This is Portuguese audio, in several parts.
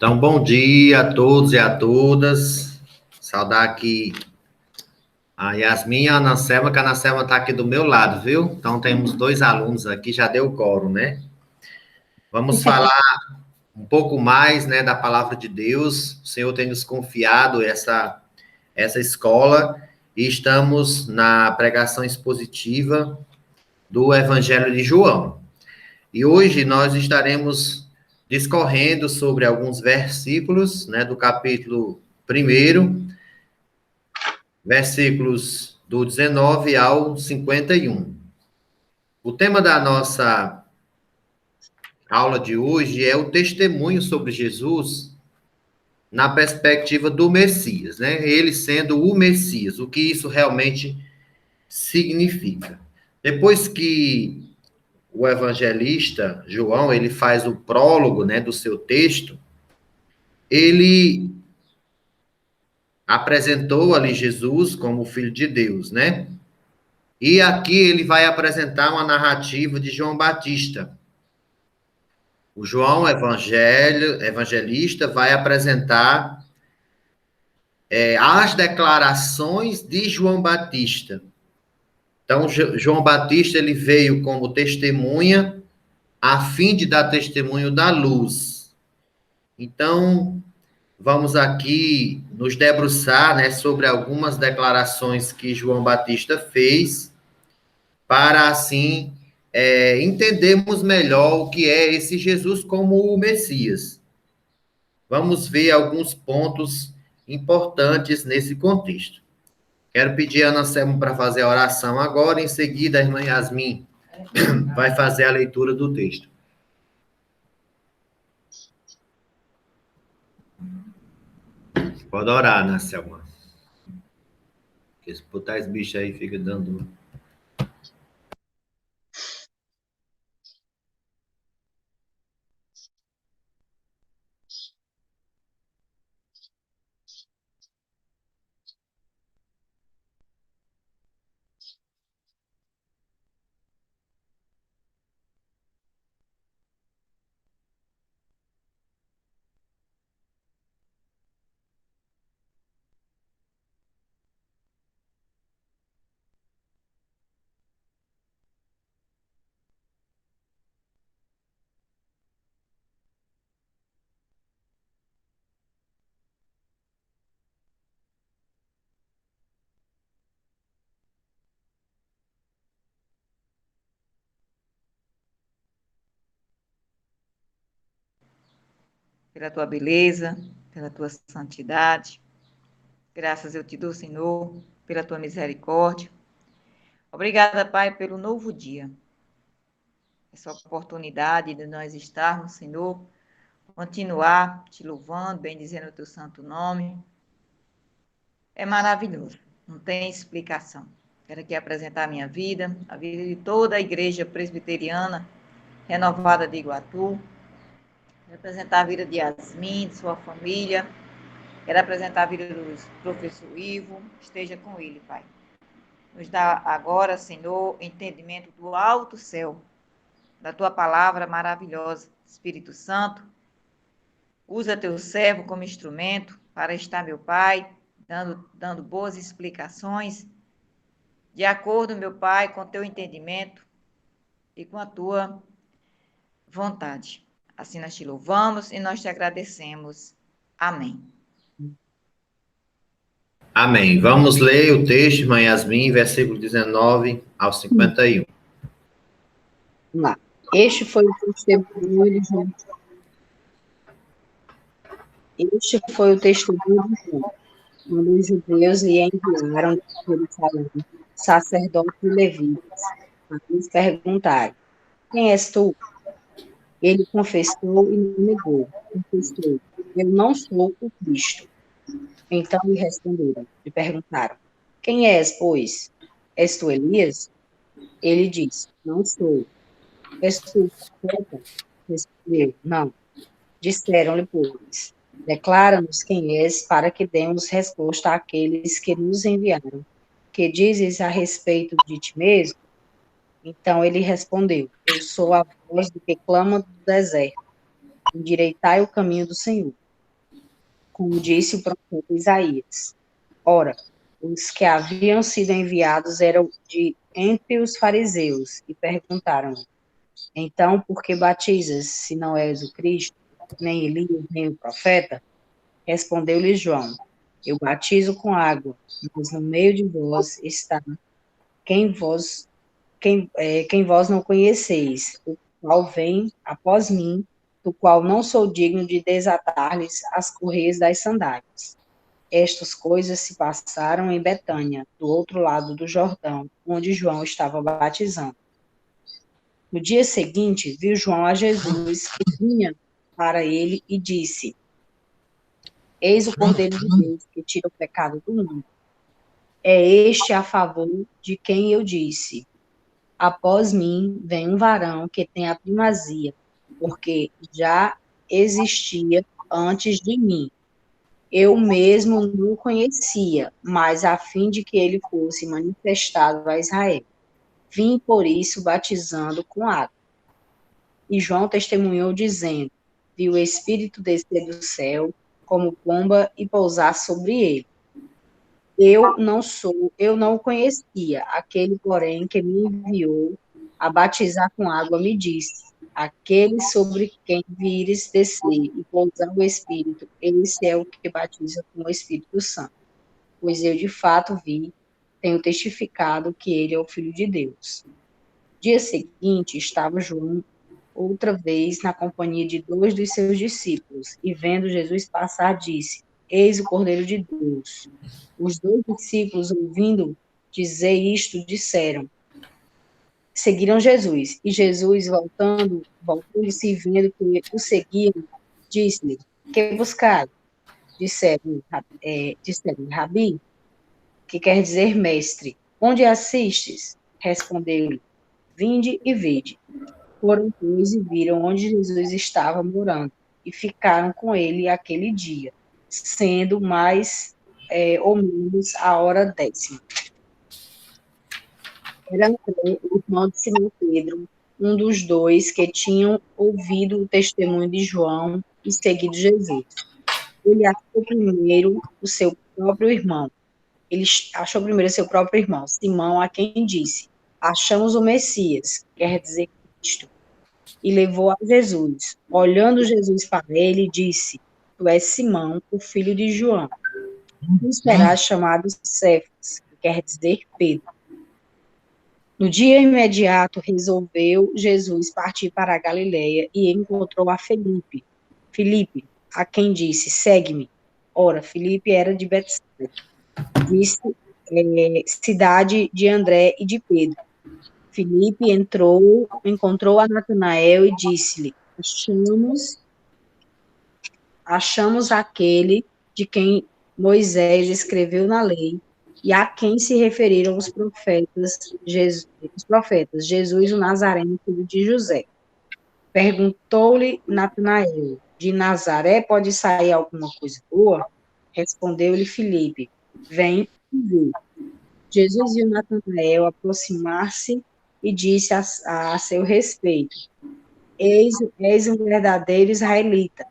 Então, bom dia a todos e a todas. Saudar aqui a Yasmin e a Ana Selma, que a Ana Selma está aqui do meu lado, viu? Então, temos dois alunos aqui, já deu quórum, né? Vamos falar um pouco mais, né, da palavra de Deus. O Senhor tem nos confiado essa escola e estamos na pregação expositiva do Evangelho de João. E hoje nós estaremos discorrendo sobre alguns versículos, né, do capítulo 1, versículos do 19 ao 51. O tema da nossa aula de hoje é o testemunho sobre Jesus na perspectiva do Messias, né? Ele sendo o Messias, o que isso realmente significa. Depois que o evangelista João, ele faz o prólogo, né, do seu texto, ele apresentou ali Jesus como Filho de Deus, né? E aqui ele vai apresentar uma narrativa de João Batista. O João evangelista vai apresentar as declarações de João Batista. Então, João Batista ele veio como testemunha a fim de dar testemunho da luz. Então, vamos aqui nos debruçar, né, sobre algumas declarações que João Batista fez, para assim entendermos melhor o que é esse Jesus como o Messias. Vamos ver alguns pontos importantes nesse contexto. Quero pedir a Ana Selma para fazer a oração agora, em seguida a irmã Yasmin vai fazer a leitura do texto. Pode orar, Ana Selma. Porque se botar esse bicho aí, fica dando... Pela tua beleza, pela tua santidade. Graças eu te dou, Senhor, pela tua misericórdia. Obrigada, Pai, pelo novo dia. Essa oportunidade de nós estarmos, Senhor, continuar te louvando, bendizendo o teu santo nome. É maravilhoso, não tem explicação. Quero aqui apresentar a minha vida, a vida de toda a igreja presbiteriana renovada de Iguatu. Quero apresentar a vida de Yasmin, de sua família. Quero apresentar a vida do professor Ivo. Esteja com ele, Pai. Nos dá agora, Senhor, entendimento do alto céu, da tua palavra maravilhosa. Espírito Santo, usa teu servo como instrumento para estar, meu Pai, dando boas explicações, de acordo, meu Pai, com teu entendimento e com a tua vontade. Assim nós te louvamos e nós te agradecemos. Amém. Amém. Vamos ler o texto, irmã Yasmin, versículo 19 ao 51. Vamos lá. Este foi o testemunho de João. Este foi o testemunho de João, quando os judeus lhe enviaram de Jerusalém, sacerdotes e levitas, a lhes perguntarem: quem és tu? Ele confessou e não negou. Confessou: eu não sou o Cristo. Então lhe responderam, lhe perguntaram: quem és, pois? És tu Elias? Ele disse: não sou. És tu o profeta? Respondeu: não. Disseram-lhe, pois: declara-nos quem és, para que demos resposta àqueles que nos enviaram. Que dizes a respeito de ti mesmo? Então ele respondeu: eu sou a voz do que clama do deserto. Endireitai o caminho do Senhor. como disse o profeta Isaías. Ora, os que haviam sido enviados eram de entre os fariseus e perguntaram-lhe: então, por que batizas, se não és o Cristo, nem Elias, nem o profeta? Respondeu-lhe João: eu batizo com água, mas no meio de vós está quem vós não conheceis, o qual vem após mim, do qual não sou digno de desatar-lhes as correias das sandálias. Estas coisas se passaram em Betânia, do outro lado do Jordão, onde João estava batizando. No dia seguinte, viu João a Jesus, que vinha para ele, e disse: eis o Cordeiro de Deus, que tira o pecado do mundo. É este a favor de quem eu disse: após mim vem um varão que tem a primazia, porque já existia antes de mim. Eu mesmo não o conhecia, mas a fim de que ele fosse manifestado a Israel. Vim, por isso, batizando com água. E João testemunhou, dizendo: vi o Espírito descer do céu, como pomba, e pousar sobre ele. Eu não o conhecia. Aquele, porém, que me enviou a batizar com água, me disse: aquele sobre quem vires descer e pousar o Espírito, esse é o que batiza com o Espírito Santo. Pois eu, de fato, tenho testificado que ele é o Filho de Deus. Dia seguinte, estava João outra vez na companhia de 2 dos seus discípulos, e vendo Jesus passar, disse: eis o Cordeiro de Deus. Os 2 discípulos, ouvindo dizer isto, seguiram Jesus. E Jesus, voltando-se e vendo que o seguiam, disse-lhe: que buscar? Disseram, Rabi, que quer dizer mestre. Onde assistes? Respondeu-lhe: vinde e vede. Foram, pois, e viram onde Jesus estava morando, e ficaram com ele aquele dia, sendo mais ou menos a hora 10ª. Era André, o irmão de Simão Pedro, um dos 2 que tinham ouvido o testemunho de João e seguido Jesus. Ele achou primeiro seu próprio irmão, Simão, a quem disse: achamos o Messias, quer dizer Cristo. E levou a Jesus. Olhando Jesus para ele, disse: tu és Simão, o filho de João. Tu serás chamado Cefas, que quer dizer Pedro. No dia imediato, resolveu Jesus partir para a Galileia e encontrou a Filipe, a quem disse: segue-me. Ora, Filipe era de Betsaida, cidade de André e de Pedro. Filipe encontrou a Natanael e disse-lhe: achamos aquele de quem Moisés escreveu na lei e a quem se referiram os profetas, Jesus o Nazareno, filho de José. Perguntou-lhe Natanael: de Nazaré pode sair alguma coisa boa? Respondeu-lhe Filipe: vem e vê. Jesus viu Natanael aproximar-se e disse a seu respeito: és um verdadeiro israelita,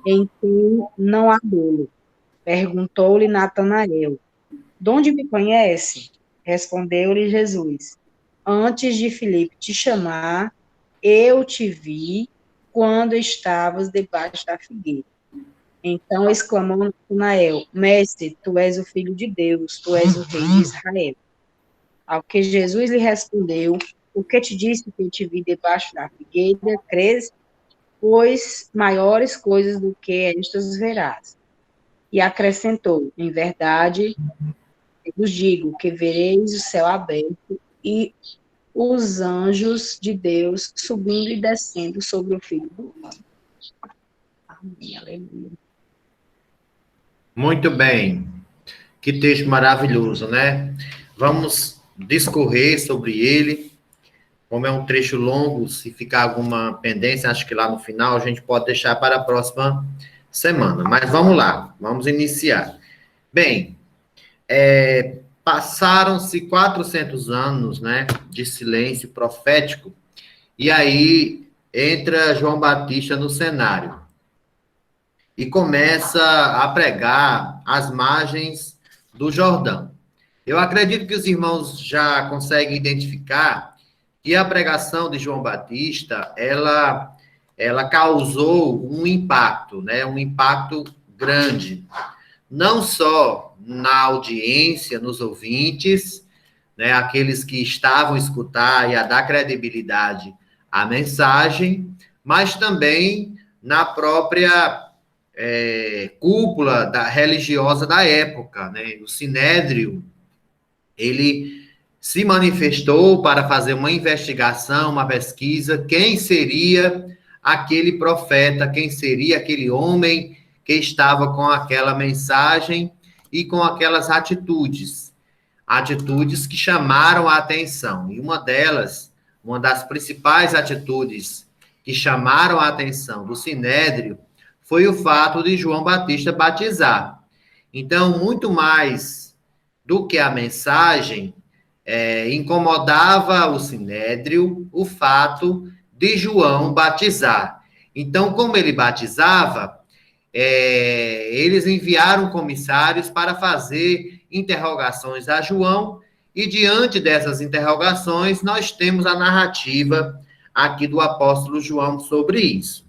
em quem não há dolo. Perguntou-lhe Natanael: de onde me conhece? Respondeu-lhe Jesus: antes de Filipe te chamar, eu te vi quando estavas debaixo da figueira. Então exclamou Natanael: mestre, tu és o Filho de Deus, tu és o Rei de Israel. Ao que Jesus lhe respondeu: o que te disse que eu te vi debaixo da figueira, crês? Pois maiores coisas do que estas verás. E acrescentou: em verdade, eu vos digo que vereis o céu aberto e os anjos de Deus subindo e descendo sobre o Filho do Homem. Amém, aleluia. Muito bem. Que texto maravilhoso, né? Vamos discorrer sobre ele. Como é um trecho longo, se ficar alguma pendência, acho que lá no final a gente pode deixar para a próxima semana. Mas vamos lá, vamos iniciar. Bem, passaram-se 400 anos, né, de silêncio profético, e aí entra João Batista no cenário. e começa a pregar às margens do Jordão. Eu acredito que os irmãos já conseguem identificar que a pregação de João Batista, ela causou um impacto, né? Um impacto grande, não só na audiência, nos ouvintes, né? Aqueles que estavam a escutar e a dar credibilidade à mensagem, mas também na própria cúpula religiosa da época, né? O Sinédrio, ele se manifestou para fazer uma investigação, uma pesquisa, quem seria aquele profeta, quem seria aquele homem que estava com aquela mensagem e com aquelas atitudes que chamaram a atenção. E uma delas, uma das principais atitudes que chamaram a atenção do Sinédrio foi o fato de João Batista batizar. Então, muito mais do que a mensagem, incomodava o Sinédrio o fato de João batizar. Então, como ele batizava, eles enviaram comissários para fazer interrogações a João, e diante dessas interrogações, nós temos a narrativa aqui do apóstolo João sobre isso.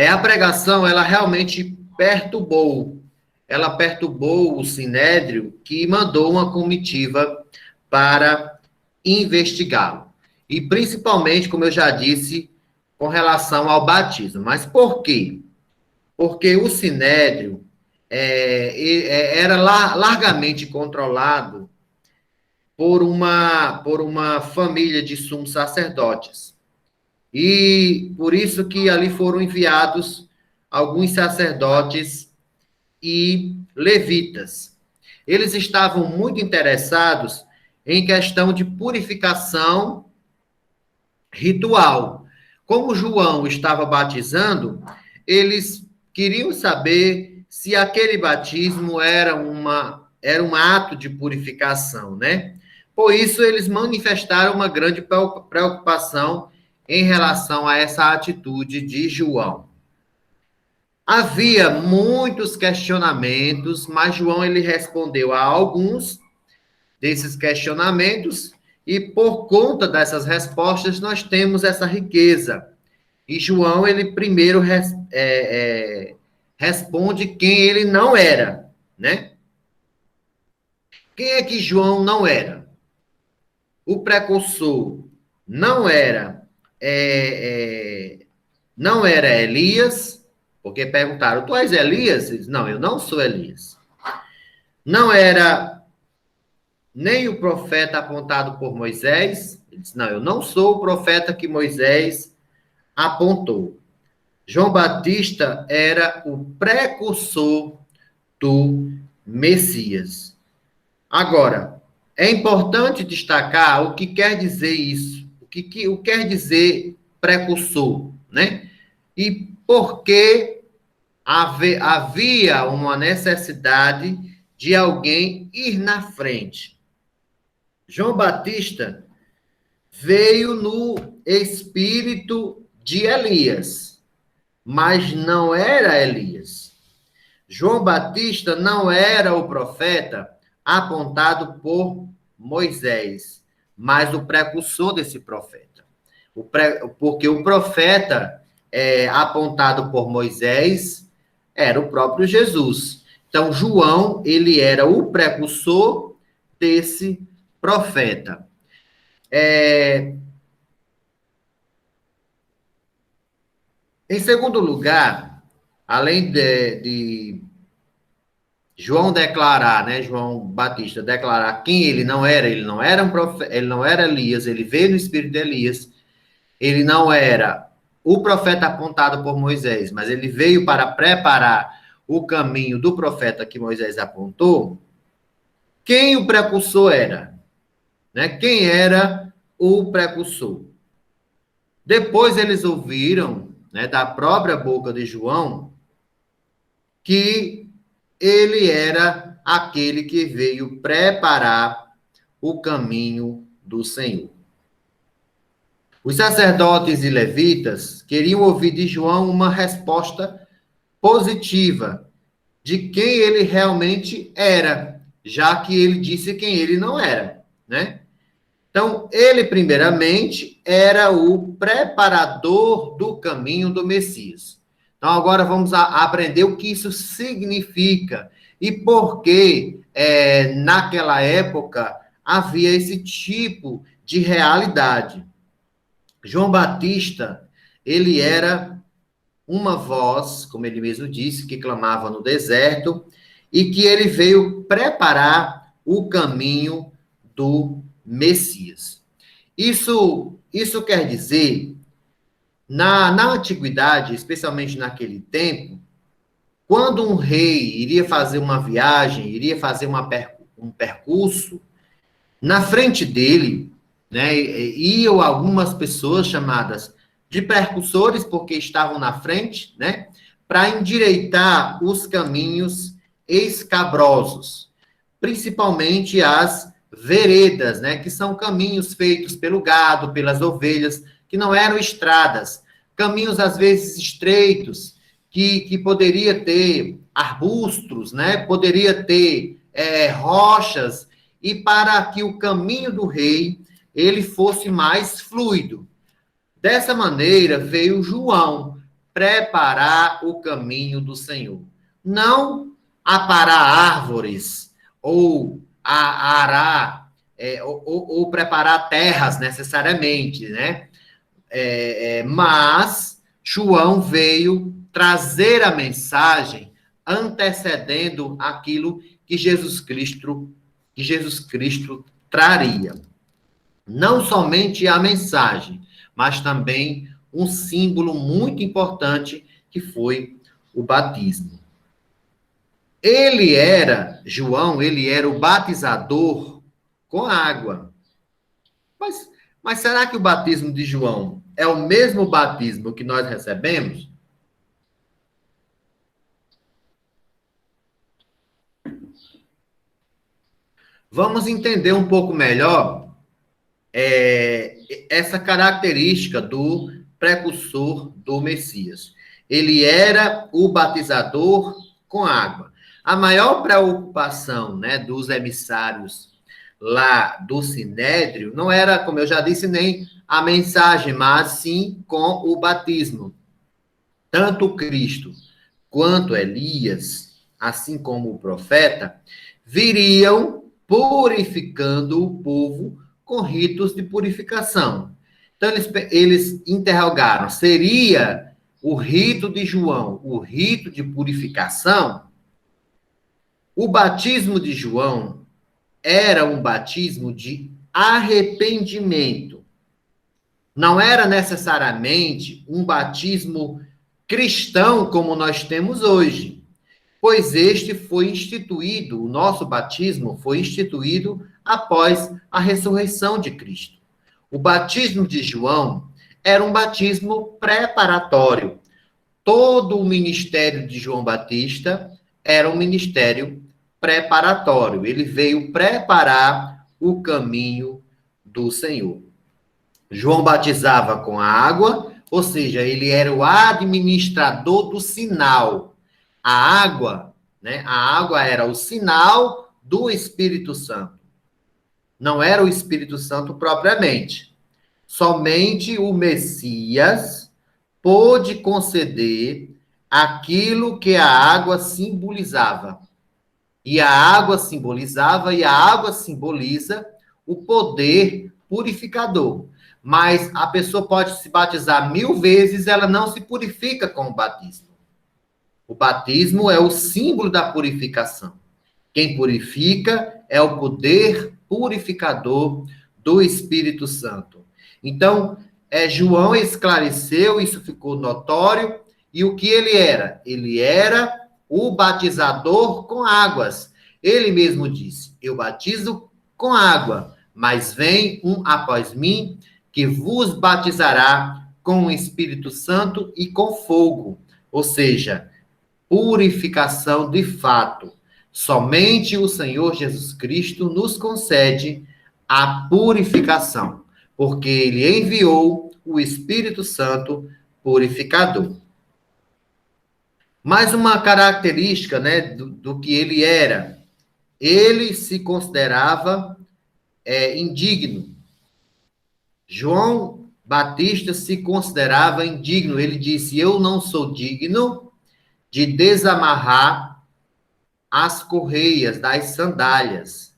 A pregação, ela realmente perturbou o Sinédrio, que mandou uma comitiva para investigá-lo. E principalmente, como eu já disse, com relação ao batismo. Mas por quê? Porque o Sinédrio era largamente controlado por uma família de sumos sacerdotes. E por isso que ali foram enviados alguns sacerdotes e levitas. Eles estavam muito interessados em questão de purificação ritual. Como João estava batizando, eles queriam saber se aquele batismo era um ato de purificação, né? Por isso, eles manifestaram uma grande preocupação em relação a essa atitude de João. Havia muitos questionamentos, mas João ele respondeu a alguns desses questionamentos, e por conta dessas respostas nós temos essa riqueza. E João ele primeiro responde quem ele não era, né? Quem é que João não era? O precursor não era Elias, porque perguntaram, tu és Elias? Ele disse, não, eu não sou Elias. Não era nem o profeta apontado por Moisés. Ele disse, não, eu não sou o profeta que Moisés apontou. João Batista era o precursor do Messias. Agora, é importante destacar o que quer dizer isso, o que quer dizer precursor, né? E por que havia uma necessidade de alguém ir na frente. João Batista veio no espírito de Elias, mas não era Elias. João Batista não era o profeta apontado por Moisés, mas o precursor desse profeta. Porque o profeta apontado por Moisés era o próprio Jesus. Então, João, ele era o precursor desse profeta. Em segundo lugar, além de João declarar, né, João Batista declarar quem ele não era um profeta, ele não era Elias, ele veio no espírito de Elias, ele não era o profeta apontado por Moisés, mas ele veio para preparar o caminho do profeta que Moisés apontou. Quem o precursor era? Né? Quem era o precursor? Depois eles ouviram, né, da própria boca de João, que ele era aquele que veio preparar o caminho do Senhor. Os sacerdotes e levitas queriam ouvir de João uma resposta positiva de quem ele realmente era, já que ele disse quem ele não era, né? Então, ele, primeiramente, era o preparador do caminho do Messias. Então, agora vamos aprender o que isso significa e por que, naquela época, havia esse tipo de realidade. João Batista, ele era uma voz, como ele mesmo disse, que clamava no deserto e que ele veio preparar o caminho do Messias. Isso quer dizer, na antiguidade, especialmente naquele tempo, quando um rei iria fazer uma viagem, iria fazer um percurso, na frente dele, né, iam algumas pessoas chamadas de percussores, porque estavam na frente, né, para endireitar os caminhos escabrosos, principalmente as veredas, né, que são caminhos feitos pelo gado, pelas ovelhas, que não eram estradas, caminhos às vezes estreitos, que poderia ter arbustos, né, poderia ter rochas, e para que o caminho do rei ele fosse mais fluido. Dessa maneira veio João preparar o caminho do Senhor. Não aparar árvores ou arar ou preparar terras necessariamente, né? Mas João veio trazer a mensagem antecedendo aquilo que Jesus Cristo traria. Não somente a mensagem, mas também um símbolo muito importante que foi o batismo. João, ele era o batizador com água. Mas será que o batismo de João é o mesmo batismo que nós recebemos? Vamos entender um pouco melhor essa característica do precursor do Messias. Ele era o batizador com água. A maior preocupação, né, dos emissários lá do Sinédrio não era, como eu já disse, nem a mensagem, mas sim com o batismo. Tanto Cristo quanto Elias, assim como o profeta, viriam purificando o povo com ritos de purificação. Então, eles interrogaram, seria o rito de João o rito de purificação? O batismo de João era um batismo de arrependimento. Não era necessariamente um batismo cristão como nós temos hoje, pois este foi instituído, o nosso batismo foi instituído após a ressurreição de Cristo. O batismo de João era um batismo preparatório. Todo o ministério de João Batista era um ministério preparatório. Ele veio preparar o caminho do Senhor. João batizava com água, ou seja, ele era o administrador do sinal. A água, né? A água era o sinal do Espírito Santo. Não era o Espírito Santo propriamente. Somente o Messias pôde conceder aquilo que a água simbolizava. E a água simbolizava, e a água simboliza o poder purificador. Mas a pessoa pode se batizar 1000 vezes, ela não se purifica com o batismo. O batismo é o símbolo da purificação. Quem purifica é o poder purificador do Espírito Santo. Então, João esclareceu, isso ficou notório, e o que ele era? Ele era o batizador com águas. Ele mesmo disse, eu batizo com água, mas vem um após mim, que vos batizará com o Espírito Santo e com fogo. Ou seja, purificação de fato. Somente o Senhor Jesus Cristo nos concede a purificação, porque ele enviou o Espírito Santo purificador. Mais uma característica, né, do que ele era. Ele se considerava indigno. João Batista se considerava indigno. Ele disse: eu não sou digno de desamarrar as correias das sandálias.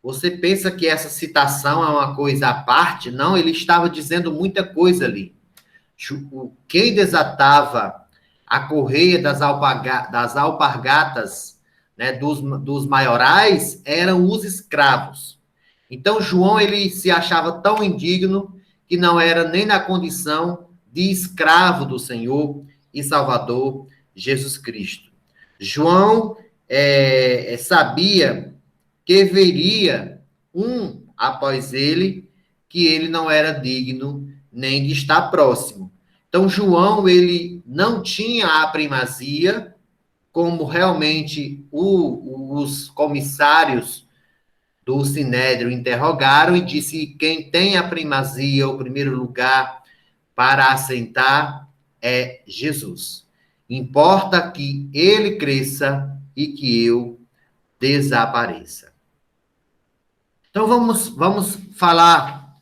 Você pensa que essa citação é uma coisa à parte? Não, ele estava dizendo muita coisa ali. Quem desatava a correia das alpargatas, né, dos maiorais eram os escravos. Então, João, ele se achava tão indigno que não era nem na condição de escravo do Senhor e Salvador Jesus Cristo. João sabia que veria um após ele, que ele não era digno nem de estar próximo. Então, João, ele não tinha a primazia, como realmente os comissários do Sinédrio interrogaram e disse: quem tem a primazia, o primeiro lugar para assentar é Jesus. Importa que ele cresça e que eu desapareça. Então, vamos falar,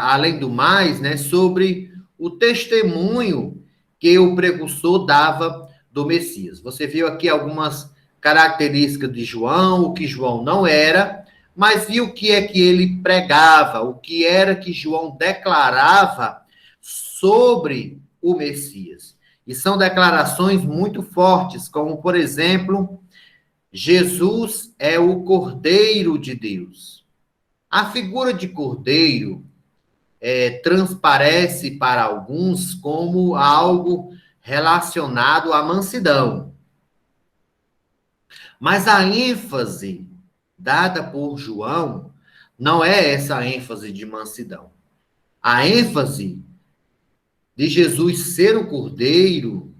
além do mais, né, sobre o testemunho que o precursor dava do Messias. Você viu aqui algumas características de João, o que João não era, mas viu o que é que ele pregava, o que era que João declarava sobre o Messias. E são declarações muito fortes, como, por exemplo, Jesus é o Cordeiro de Deus. A figura de Cordeiro transparece para alguns como algo relacionado à mansidão. Mas a ênfase dada por João não é essa ênfase de mansidão. A ênfase de Jesus ser o Cordeiro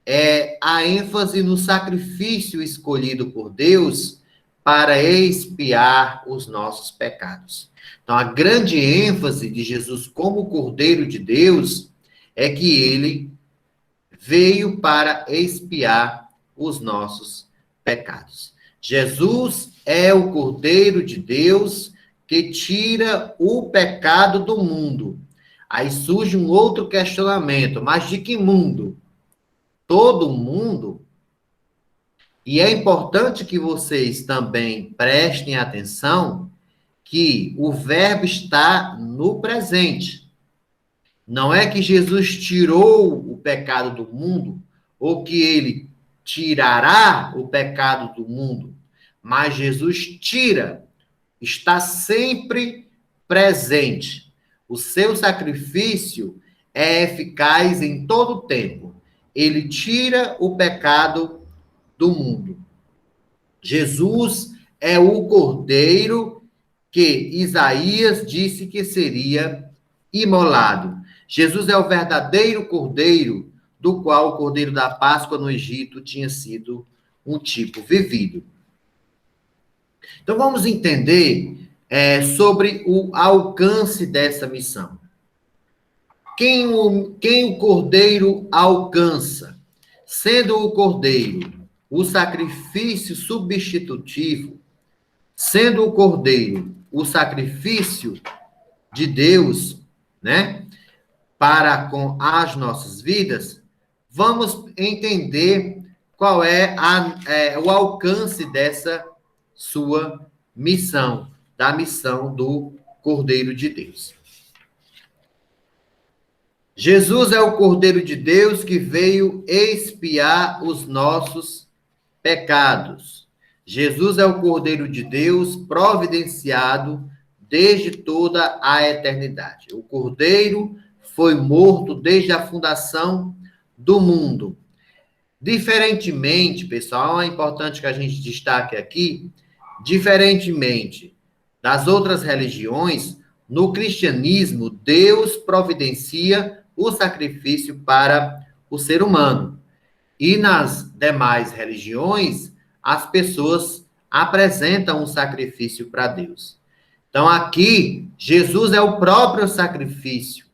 é a ênfase no sacrifício escolhido por Deus para expiar os nossos pecados. Então, a grande ênfase de Jesus como Cordeiro de Deus é que ele veio para expiar os nossos pecados. Jesus é o Cordeiro de Deus que tira o pecado do mundo. Aí surge um outro questionamento, mas de que mundo? Todo mundo? E é importante que vocês também prestem atenção que o verbo está no presente. Não é que Jesus tirou o pecado do mundo, ou que ele tirará o pecado do mundo, mas Jesus tira, está sempre presente. O seu sacrifício é eficaz em todo o tempo. Ele tira o pecado do mundo. Jesus é o Cordeiro que Isaías disse que seria imolado. Jesus é o verdadeiro Cordeiro, do qual o Cordeiro da Páscoa no Egito tinha sido um tipo vivido. Então, vamos entender sobre o alcance dessa missão. Quem o Cordeiro alcança? Sendo o Cordeiro o sacrifício substitutivo, sendo o Cordeiro o sacrifício de Deus, né, para com as nossas vidas, vamos entender qual é o alcance dessa sua missão, da missão do Cordeiro de Deus. Jesus é o Cordeiro de Deus que veio expiar os nossos pecados. Jesus é o Cordeiro de Deus providenciado desde toda a eternidade. O Cordeiro foi morto desde a fundação do mundo. Diferentemente, pessoal, é importante que a gente destaque aqui, diferentemente das outras religiões, no cristianismo, Deus providencia o sacrifício para o ser humano. E nas demais religiões, as pessoas apresentam um sacrifício para Deus. Então, aqui, Jesus é o próprio sacrifício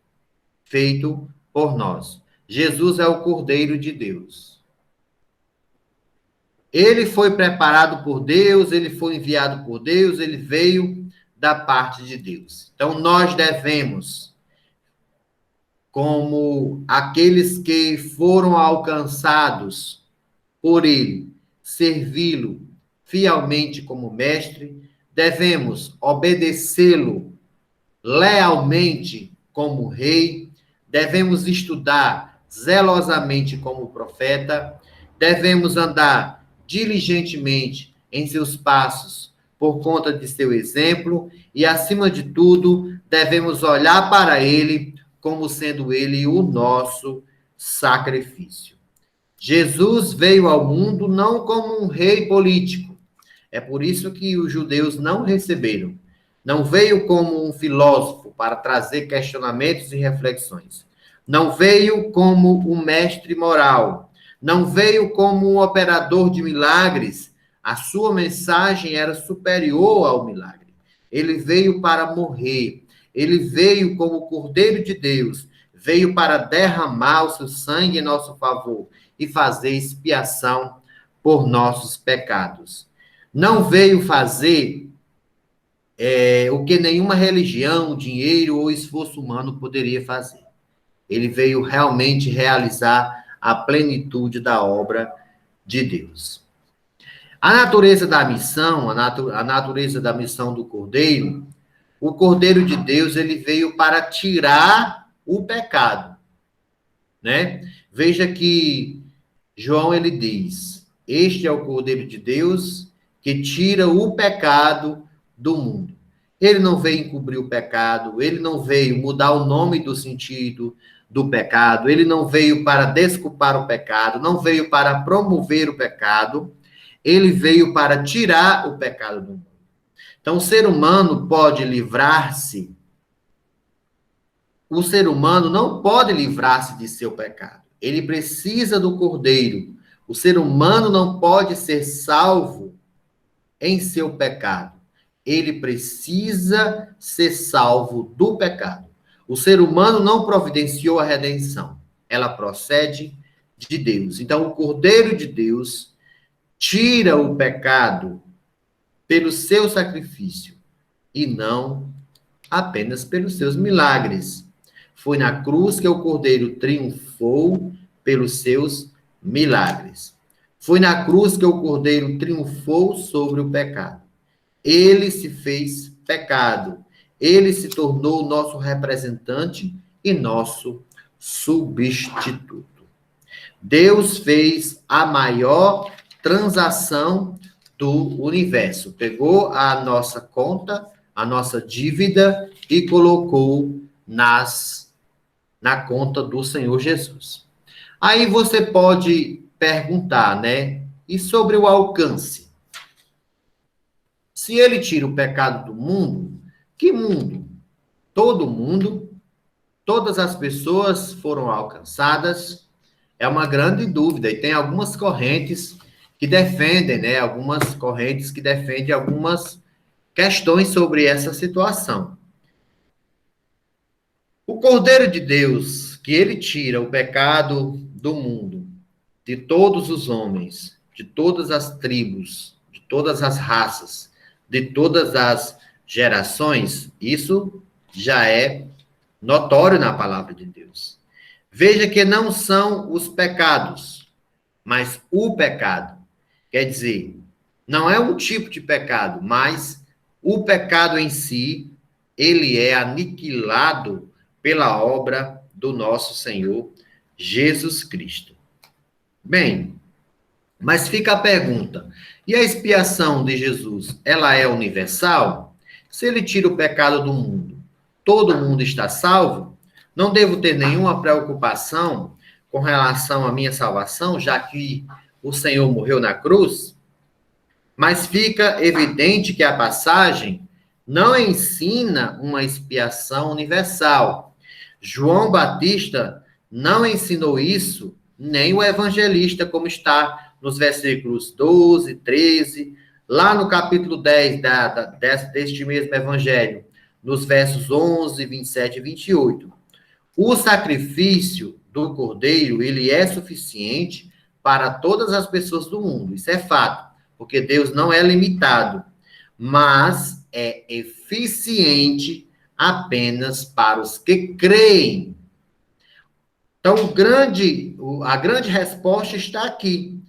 feito por nós. Jesus é o Cordeiro de Deus. Ele foi preparado por Deus, ele foi enviado por Deus, ele veio da parte de Deus. Então, nós devemos, como aqueles que foram alcançados por ele, servi-lo fielmente como mestre, devemos obedecê-lo lealmente como rei, devemos estudar zelosamente como profeta, devemos andar diligentemente em seus passos por conta de seu exemplo e, acima de tudo, devemos olhar para ele como sendo ele o nosso sacrifício. Jesus veio ao mundo não como um rei político. É por isso que os judeus não receberam. Não veio como um filósofo para trazer questionamentos e reflexões. Não veio como um mestre moral. Não veio como um operador de milagres. A sua mensagem era superior ao milagre. Ele veio para morrer. Ele veio como o Cordeiro de Deus. Veio para derramar o seu sangue em nosso favor e fazer expiação por nossos pecados. Não veio fazer o que nenhuma religião, dinheiro ou esforço humano poderia fazer. Ele veio realmente realizar a plenitude da obra de Deus. A natureza da missão, a natureza da missão do Cordeiro, o Cordeiro de Deus, ele veio para tirar o pecado, né? Veja que João, ele diz, este é o Cordeiro de Deus que tira o pecado do mundo. Ele não veio encobrir o pecado, ele não veio mudar o nome do sentido do pecado, ele não veio para desculpar o pecado, não veio para promover o pecado, ele veio para tirar o pecado do mundo. Então, o ser humano pode livrar-se, o ser humano não pode livrar-se de seu pecado. Ele precisa do Cordeiro. O ser humano não pode ser salvo em seu pecado. Ele precisa ser salvo do pecado. O ser humano não providenciou a redenção. Ela procede de Deus. Então, o Cordeiro de Deus tira o pecado pelo seu sacrifício e não apenas pelos seus milagres. Foi na cruz que o Cordeiro triunfou pelos seus milagres. Foi na cruz que o Cordeiro triunfou sobre o pecado. Ele se fez pecado. Ele se tornou nosso representante e nosso substituto. Deus fez a maior transação do universo. Pegou a nossa conta, a nossa dívida e colocou na conta do Senhor Jesus. Aí você pode perguntar, né? E sobre o alcance? Se ele tira o pecado do mundo, que mundo? Todo mundo, todas as pessoas foram alcançadas? É uma grande dúvida. E tem algumas correntes que defendem, né? Algumas correntes que defendem algumas questões sobre essa situação. O Cordeiro de Deus, que ele tira o pecado do mundo, de todos os homens, de todas as tribos, de todas as raças, de todas as gerações, isso já é notório na palavra de Deus. Veja que não são os pecados, mas o pecado. Quer dizer, não é um tipo de pecado, mas o pecado em si, ele é aniquilado pela obra do nosso Senhor Jesus Cristo. Bem, mas fica a pergunta, e a expiação de Jesus, ela é universal? Se ele tira o pecado do mundo, todo mundo está salvo? Não devo ter nenhuma preocupação com relação à minha salvação, já que o Senhor morreu na cruz? Mas fica evidente que a passagem não ensina uma expiação universal. João Batista não ensinou isso, nem o evangelista, como está nos versículos 12, 13, lá no capítulo 10 deste mesmo evangelho, nos versos 11, 27 e 28. O sacrifício do Cordeiro, ele é suficiente para todas as pessoas do mundo. Isso é fato, porque Deus não é limitado, mas é eficiente apenas para os que creem. Então, a grande resposta está aqui.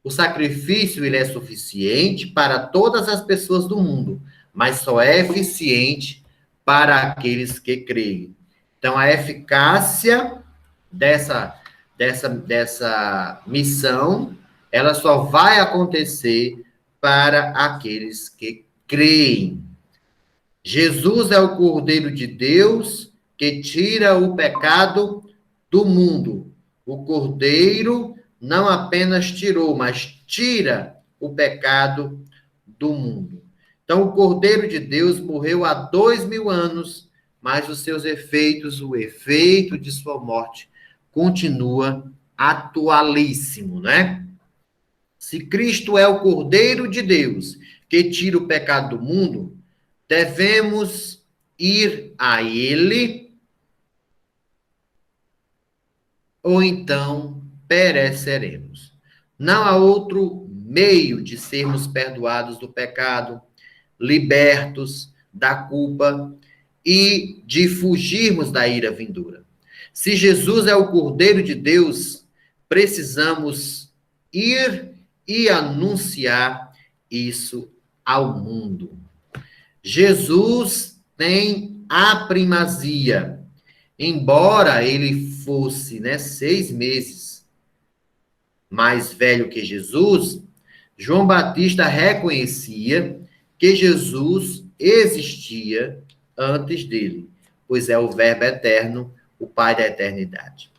O sacrifício ele é suficiente para todas as pessoas do mundo, mas só é eficiente para aqueles que creem. Então, a eficácia dessa missão, ela só vai acontecer para aqueles que creem. Jesus é o Cordeiro de Deus que tira o pecado do mundo. O Cordeiro não apenas tirou, mas tira o pecado do mundo. Então, o Cordeiro de Deus morreu há 2000 anos, mas os seus efeitos, o efeito de sua morte, continua atualíssimo, né? Se Cristo é o Cordeiro de Deus que tira o pecado do mundo, devemos ir a Ele, ou então pereceremos. Não há outro meio de sermos perdoados do pecado, libertos da culpa e de fugirmos da ira vindoura. Se Jesus é o Cordeiro de Deus, precisamos ir e anunciar isso ao mundo. Jesus tem a primazia. Embora ele fosse 6 meses mais velho que Jesus, João Batista reconhecia que Jesus existia antes dele, pois é o Verbo eterno, o Pai da eternidade.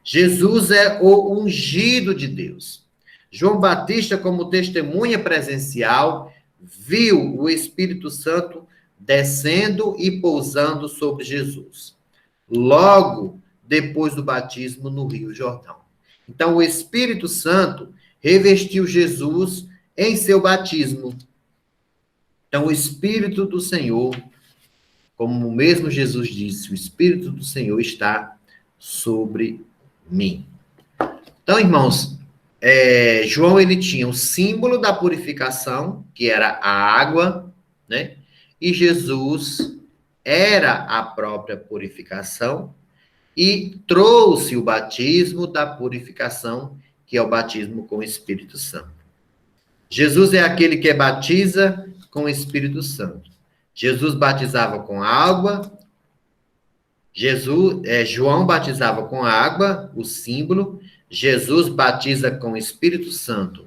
Jesus é o ungido de Deus. João Batista, como testemunha presencial, viu o Espírito Santo descendo e pousando sobre Jesus, logo depois do batismo no Rio Jordão. Então, o Espírito Santo revestiu Jesus em seu batismo. Então, o Espírito do Senhor, como o mesmo Jesus disse, o Espírito do Senhor está sobre mim. Então, irmãos, João, ele tinha o símbolo da purificação, que era a água, né? E Jesus era a própria purificação e trouxe o batismo da purificação, que é o batismo com o Espírito Santo. Jesus é aquele que batiza com o Espírito Santo. Jesus batizava com água, João batizava com água, o símbolo. Jesus batiza com o Espírito Santo,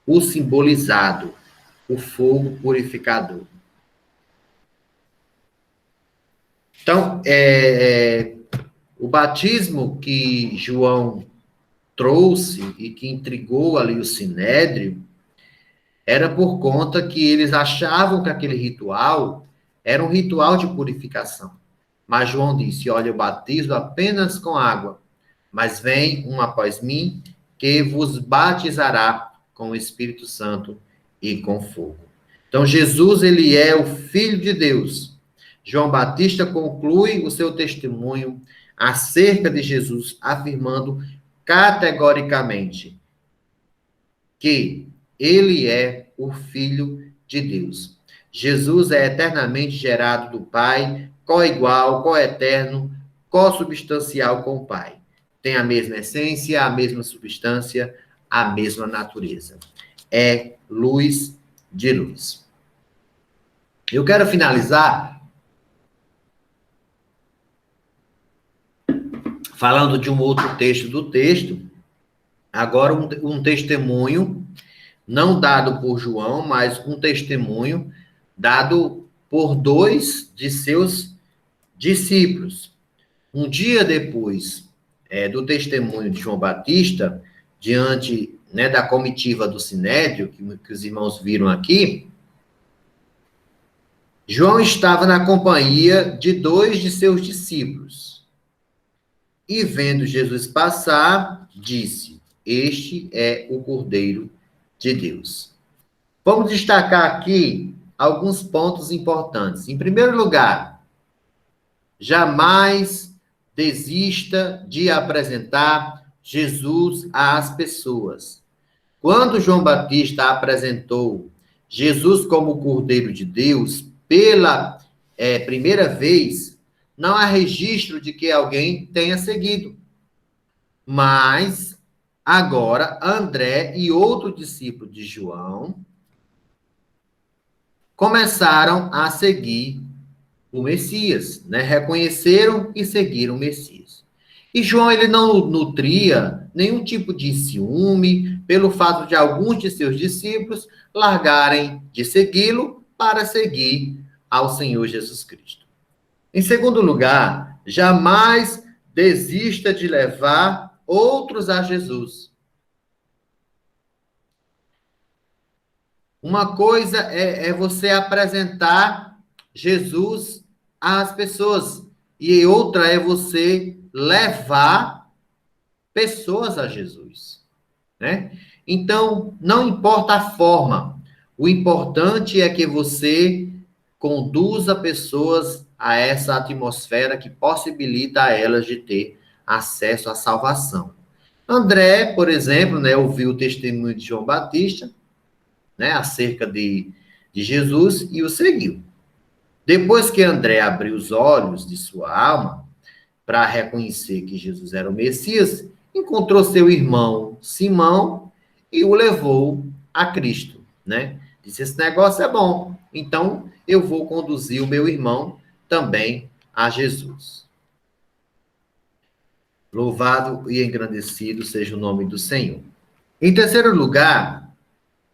o simbolizado, o fogo purificador. Então, o batismo que João trouxe e que intrigou ali o Sinédrio era por conta que eles achavam que aquele ritual era um ritual de purificação. Mas João disse, olha, eu batizo apenas com água, mas vem um após mim que vos batizará com o Espírito Santo e com fogo. Então, Jesus, ele é o Filho de Deus. João Batista conclui o seu testemunho acerca de Jesus, afirmando categoricamente que ele é o Filho de Deus. Jesus é eternamente gerado do Pai, coigual, coeterno, consubstancial com o Pai. Tem a mesma essência, a mesma substância, a mesma natureza. É luz de luz. Eu quero finalizar falando de um outro texto do texto, agora um testemunho, não dado por João, mas um testemunho dado por 2 de seus discípulos. Um dia depois do testemunho de João Batista, diante da comitiva do Sinédrio, que os irmãos viram aqui, João estava na companhia de 2 de seus discípulos. E vendo Jesus passar, disse, este é o Cordeiro de Deus. Vamos destacar aqui alguns pontos importantes. Em primeiro lugar, jamais desista de apresentar Jesus às pessoas. Quando João Batista apresentou Jesus como o Cordeiro de Deus pela primeira vez, não há registro de que alguém tenha seguido. Mas agora André e outro discípulo de João começaram a seguir o Messias, né? Reconheceram e seguiram o Messias. E João, ele não nutria nenhum tipo de ciúme pelo fato de alguns de seus discípulos largarem de segui-lo para seguir ao Senhor Jesus Cristo. Em segundo lugar, jamais desista de levar outros a Jesus. Uma coisa é você apresentar Jesus às pessoas, e outra é você levar pessoas a Jesus, né? Então, não importa a forma, o importante é que você conduza pessoas a essa atmosfera que possibilita a elas de ter acesso à salvação. André, por exemplo, né, ouviu o testemunho de João Batista, né, acerca de Jesus e o seguiu. Depois que André abriu os olhos de sua alma para reconhecer que Jesus era o Messias, encontrou seu irmão Simão e o levou a Cristo, né? Disse, esse negócio é bom, então eu vou conduzir o meu irmão também a Jesus. Louvado e engrandecido seja o nome do Senhor. Em terceiro lugar,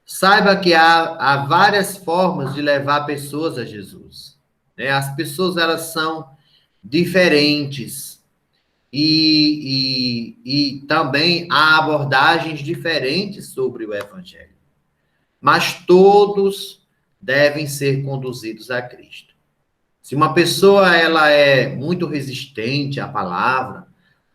saiba que há várias formas de levar pessoas a Jesus, né? As pessoas, elas são diferentes e também há abordagens diferentes sobre o Evangelho. Mas todos devem ser conduzidos a Cristo. Se uma pessoa ela é muito resistente à palavra,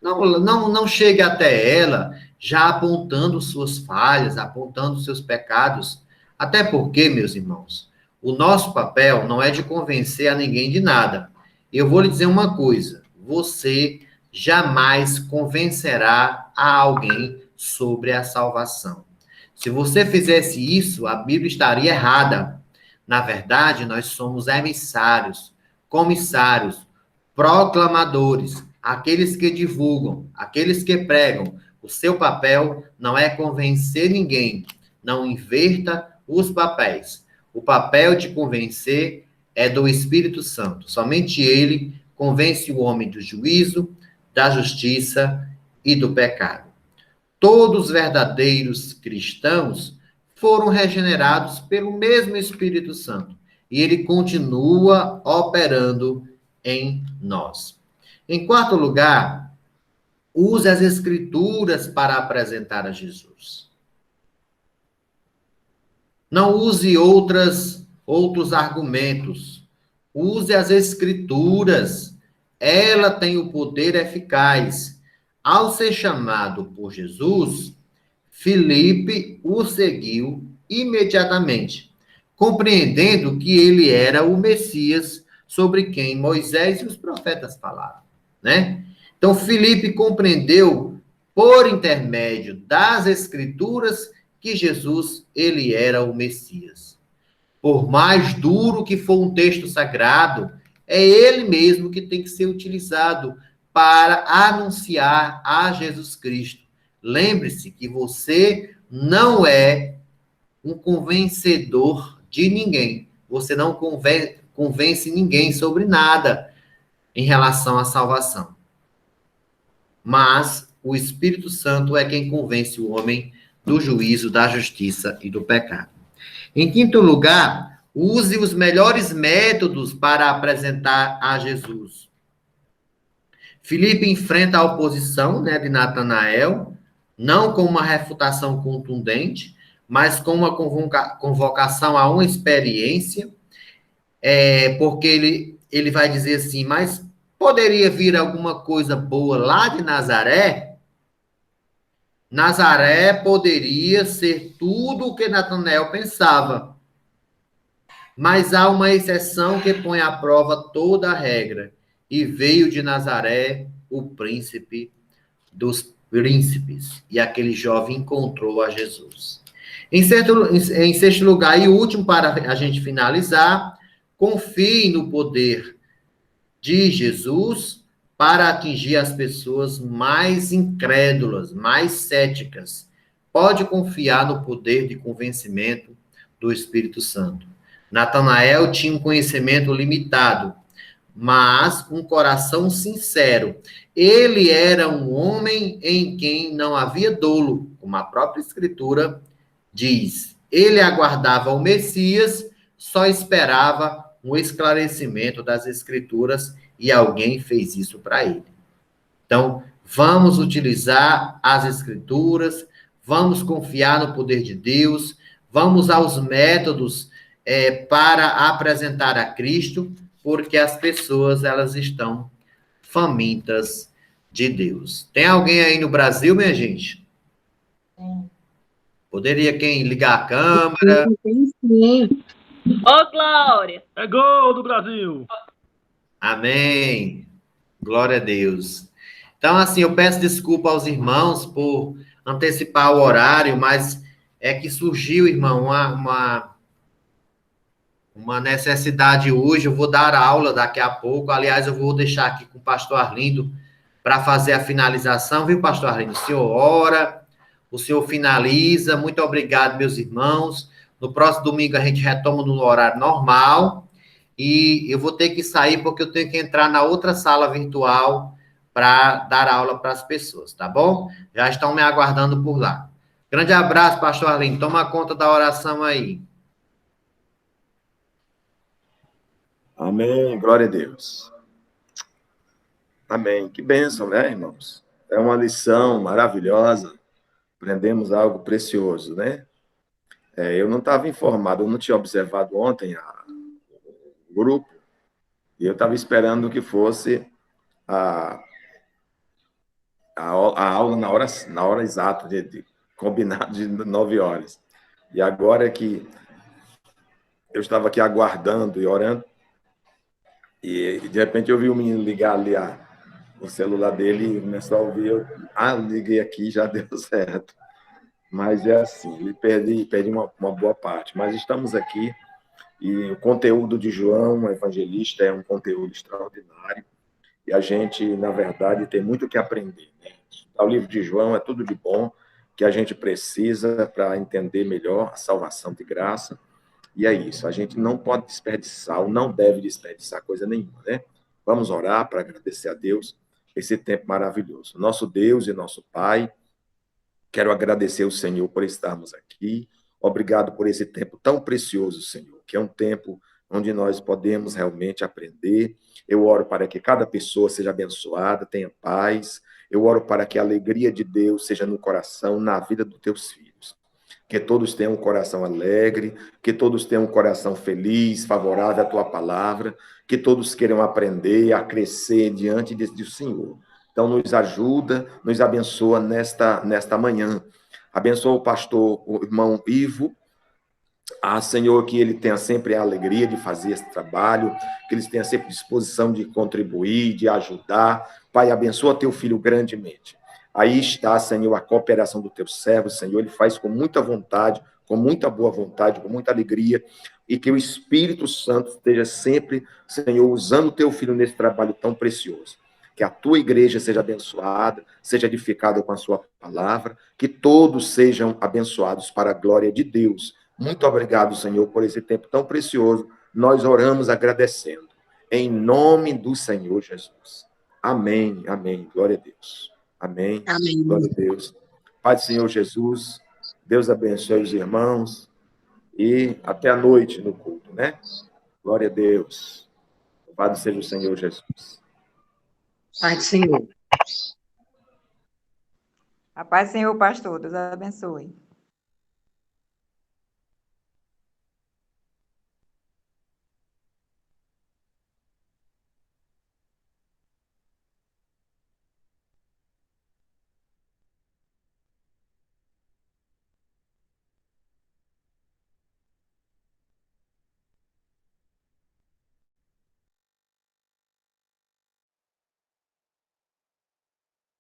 não chegue até ela já apontando suas falhas, apontando seus pecados. Até porque, meus irmãos, o nosso papel não é de convencer a ninguém de nada. Eu vou lhe dizer uma coisa, você jamais convencerá a alguém sobre a salvação. Se você fizesse isso, a Bíblia estaria errada. Na verdade, nós somos emissários, comissários, proclamadores, aqueles que divulgam, aqueles que pregam. O seu papel não é convencer ninguém. Não inverta os papéis. O papel de convencer é do Espírito Santo. Somente ele convence o homem do juízo, da justiça e do pecado. Todos os verdadeiros cristãos foram regenerados pelo mesmo Espírito Santo. E ele continua operando em nós. Em quarto lugar, use as Escrituras para apresentar a Jesus. Não use outros argumentos. Use as Escrituras. Ela tem o poder eficaz. Ao ser chamado por Jesus, Filipe o seguiu imediatamente, compreendendo que ele era o Messias sobre quem Moisés e os profetas falaram, né? Então, Filipe compreendeu, por intermédio das Escrituras, que Jesus, ele era o Messias. Por mais duro que for um texto sagrado, é ele mesmo que tem que ser utilizado para anunciar a Jesus Cristo. Lembre-se que você não é um convencedor de ninguém. Você não convence ninguém sobre nada em relação à salvação. Mas o Espírito Santo é quem convence o homem do juízo, da justiça e do pecado. Em quinto lugar, use os melhores métodos para apresentar a Jesus. Filipe enfrenta a oposição, né, de Natanael, não com uma refutação contundente, mas com uma convocação a uma experiência, porque ele vai dizer assim, mas poderia vir alguma coisa boa lá de Nazaré? Nazaré poderia ser tudo o que Natanael pensava, mas há uma exceção que põe à prova toda a regra. E veio de Nazaré o príncipe dos príncipes. E aquele jovem encontrou a Jesus. Em sexto lugar, e último, para a gente finalizar, confie no poder de Jesus para atingir as pessoas mais incrédulas, mais céticas. Pode confiar no poder de convencimento do Espírito Santo. Natanael tinha um conhecimento limitado, mas um coração sincero. Ele era um homem em quem não havia dolo, como a própria Escritura diz. Ele aguardava o Messias, só esperava um esclarecimento das Escrituras e alguém fez isso para ele. Então, vamos utilizar as Escrituras, vamos confiar no poder de Deus, vamos aos métodos para apresentar a Cristo, porque as pessoas, elas estão famintas de Deus. Tem alguém aí no Brasil, minha gente? Poderia quem ligar a câmera? Sim. Ô, Glória! É gol do Brasil! Amém. Glória a Deus. Então, assim, eu peço desculpa aos irmãos por antecipar o horário, mas é que surgiu, irmão, uma necessidade hoje. Eu vou dar aula daqui a pouco. Aliás, eu vou deixar aqui com o pastor Arlindo para fazer a finalização, viu, pastor Arlindo? O senhor ora, o senhor finaliza. Muito obrigado, meus irmãos. No próximo domingo a gente retoma no horário normal. E eu vou ter que sair porque eu tenho que entrar na outra sala virtual para dar aula para as pessoas, tá bom? Já estão me aguardando por lá. Grande abraço, pastor Arlindo. Toma conta da oração aí. Amém, glória a Deus. Amém, que bênção, né, irmãos? É uma lição maravilhosa, aprendemos algo precioso, né? Eu não estava informado, eu não tinha observado ontem o grupo, e eu estava esperando que fosse a aula na hora exata, combinado de 9 horas. E agora que eu estava aqui aguardando e orando, e de repente eu vi o menino ligar ali o celular dele e começou a ouvir. Liguei aqui, já deu certo. Mas é assim, perdi uma boa parte. Mas estamos aqui e o conteúdo de João, o evangelista, é um conteúdo extraordinário. E a gente, na verdade, tem muito o que aprender, né? O livro de João é tudo de bom que a gente precisa para entender melhor a salvação de graça. E é isso, a gente não pode desperdiçar, ou não deve desperdiçar coisa nenhuma, né? Vamos orar para agradecer a Deus esse tempo maravilhoso. Nosso Deus e nosso Pai, quero agradecer ao Senhor por estarmos aqui. Obrigado por esse tempo tão precioso, Senhor, que é um tempo onde nós podemos realmente aprender. Eu oro para que cada pessoa seja abençoada, tenha paz. Eu oro para que a alegria de Deus seja no coração, na vida dos teus filhos. Que todos tenham um coração alegre, que todos tenham um coração feliz, favorável à tua palavra, que todos queiram aprender a crescer diante do Senhor. Então, nos ajuda, nos abençoa nesta manhã. Abençoa o pastor, o irmão Ivo. Senhor, que ele tenha sempre a alegria de fazer esse trabalho, que eles tenham sempre disposição de contribuir, de ajudar. Pai, abençoa teu filho grandemente. Aí está, Senhor, a cooperação do teu servo, Senhor, ele faz com muita vontade, com muita boa vontade, com muita alegria, e que o Espírito Santo esteja sempre, Senhor, usando o teu filho nesse trabalho tão precioso. Que a tua igreja seja abençoada, seja edificada com a sua palavra, que todos sejam abençoados para a glória de Deus. Muito obrigado, Senhor, por esse tempo tão precioso. Nós oramos agradecendo. Em nome do Senhor Jesus. Amém, amém. Glória a Deus. Amém. Amém. Glória a Deus. Pai do Senhor Jesus, Deus abençoe os irmãos e até a noite no culto, né? Glória a Deus. Louvado seja o Senhor Jesus. Pai do Senhor. A paz do Senhor, pastor. Deus abençoe.